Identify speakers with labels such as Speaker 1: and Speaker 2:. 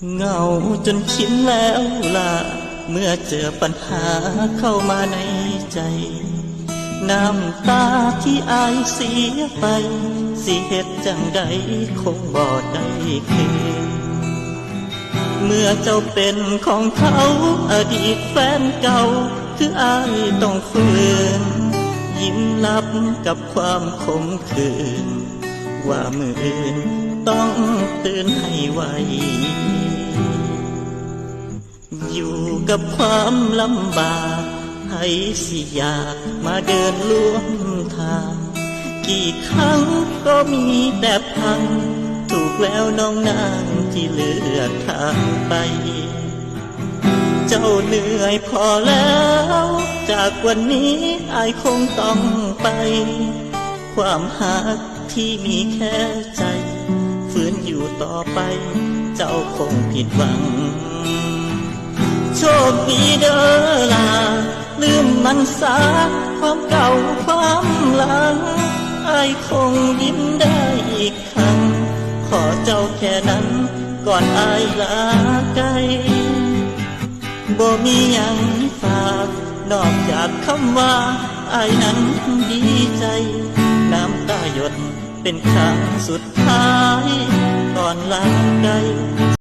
Speaker 1: เหงาจนชินแล้วล่ะเมื่อเจอปัญหาเข้ามาในใจน้ำตาที่อายเสียไปสิเหตุจังใดคงบ่ได้คืนเมื่อเจ้าเป็นของเขาอดีตแฟนเก่าคืออายต้องฝืนยิ้มลับกับความขมขื่นว่ามืออื่นต้องตื่นให้ไวอยู่กับความลำบากให้สิอยากมาเดินล่วงทางกี่ครั้งก็มีแต่พังถูกแล้วน้องนางที่เลือกทางไปเจ้าเหนื่อยพอแล้วจากวันนี้อายคงต้องไปความหักที่มีแค่ใจฝืนอยู่ต่อไปเจ้าคงผิดหวังโชคดีเด้อล่ะลืมมันซะความเก่าความหลังอายคงยิ้มได้อีกครั้งขอเจ้าแค่นั้นก่อนอายลาไกลบ่มีหยังฝากนอกจากคำว่าอายนั้นดีใจน้ำตาหยดเป็นครั้งสุดท้ายก่อนลาไกล